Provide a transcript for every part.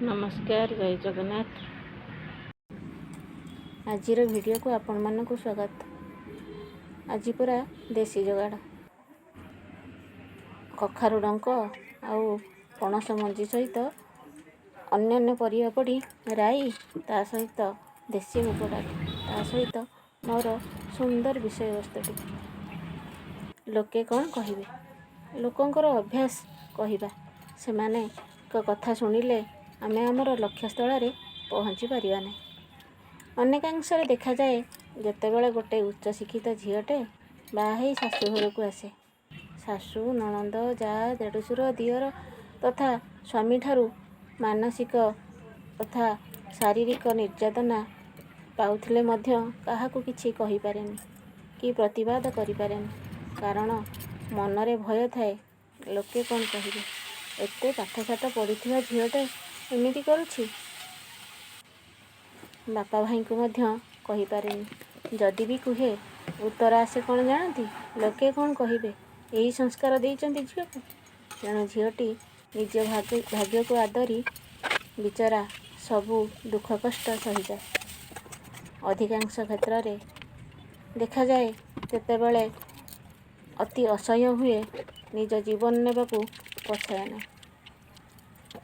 नमस्कार जय जगन्नाथ। आजिर वीडियो को आपण मानक स्वागत। आज पूरा देसी जोगाड़ कखारु डंक आउ पणस मंजी सहित अन्य परिया पड़ी राई ता सहित देसी मुग डाली ता सहित मोर सुंदर विषय वस्तुटी। लोके कौन कहिबे, लोकंकर अभ्यास कहवा से माने कथा शुणिले आमे आमर लक्ष्य स्थल पहुँची पारिबा नहीं। अनेकांश देखा जाए जेतेबेले गोटे उच्च शिक्षित झीटे बाहई शाशु घर को आसे, शाशु नणंद जा देढ़शुर दियर तथा स्वामी ठारू मानसिक तथा शारीरिक निर्यातना पाउथिले मध्य काहाकू किछि कहि पारेनी कि प्रतिवाद करि पारेनी, कारण मनरे भय थाए लोके कौन कहिबे। एते पाठशाठ पढ़िथिबा झीटे एमिति करुछि, बापा भाई को मध्य कहि पारेनी। जदि भी कुहे उत्तर आसे कौन जानती, लोके कौन कहिबे। यही संस्कार देइचंती झील को। तेणु झीटी निज भाग्य को आदरी बिचरा सबू दुख कष्ट सही जाए। अधिकांश क्षेत्र में देखा जाए तेतेबेले अति असह्य हुए निज जीवन नेबाकू पछाए ना।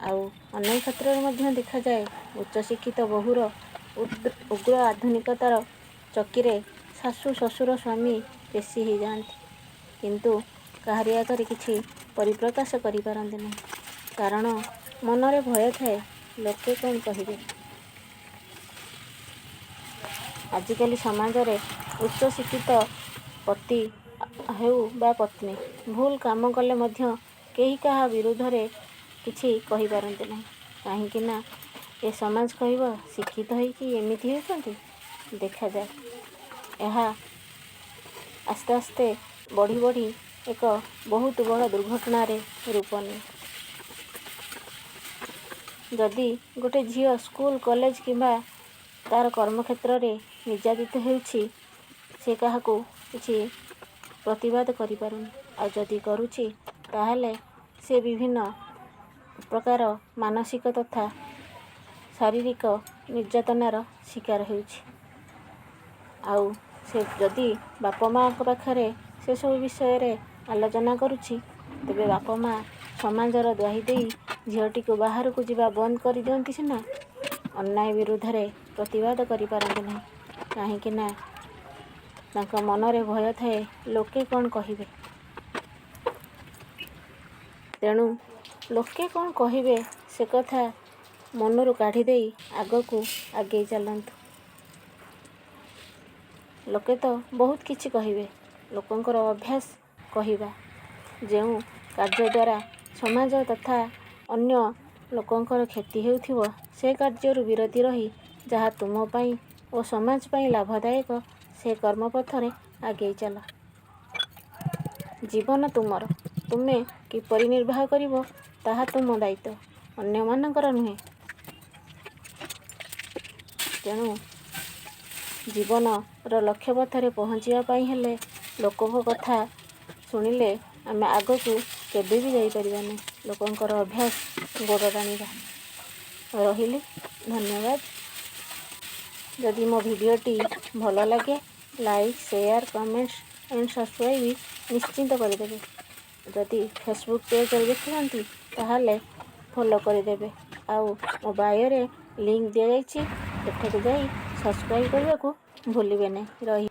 आउ अनेक क्षेत्र में देखा जाए उच्च शिक्षित बहुर उग्र आधुनिकतार चक्कीरे शाशु शशुर स्वामी पेशी हो जाती, किंतु काहारि आगे किछि परिप्रकाश करि पारंती नहीं, कारण मनरे भय थाए लोके कौन कहिबे। आजिकल समाज रे उच्च शिक्षित पति हेउ बा पत्नी भूल काम कले मध्य केही काहा विरुद्ध रे किछि कहि पारंती नहीं, काहींकि ना ए समाज कहब शिक्षित है कि एमिति होती देखा जाए। यह आस्ते आस्ते बढ़ी बढ़ी एक बहुत बड़ दुर्घटना रे रूप नहीं। जदि गोटे झील स्कूल कॉलेज किंबा तार कर्मक्षेत्र रे निर्यातित होउछि, से काहाकू किछि प्रतिवाद करि पारुनी, आ जदि करुछि ताहले से विभिन्न प्रकार मानसिक तथा शारीरिक निर्यातनार शिकार होउछि। आउ से जदि बापा माँ पाखरे से सब विषय रे आलोचना करुछि, तेबे बापा माँ समाजर द्वाही देई झीटी को बाहर को जीवा बंद कर दियंती सिना, अन्याय विरुद्ध रे प्रतिवाद करि पारंती नहीं, काहींकि ना तांका मनरे भय थाए लोके कौन कहिबे। तेणु लोके कौन कहिबे से कथा मनरू काढ़ी देई आगकू आगे चलंतु। लोके तो बहुत किछि कहिबे, लोकंकर अभ्यास कहिबा जेउ कार्य द्वारा समाज तथा अन्य लोकंकर क्षति हेउथिबो से कार्यरु विरति रही जहाँ तुम पाई और समाज पाई लाभदायक से कर्मपथरे आगे चल। जीवन तुमर, तुमे किपरि निर्वाह करिवो ताहा तुम दायित्व, अन्य मानकर नुहे। तेणु जीवन रो लक्ष्य पथरे पहुँचिया पाई हेले लोकों कथा शुणिले आमे आगकू केबे भी जाई परिबानी। लोकंकर अभ्यास गोड़ टाणिबा। रहिली, धन्यवाद। जदि मो भिडियोटी भल लगे like share comments and subscribe निश्चिंत करदेवे। जदि फेसबुक पेज देखुंती ताहले फॉलो करदेवे। आउ मो बायो रे लिंक दिया जाइछि, सेठक जाई सब्सक्राइब करने को भूलिबे नहीं। रही।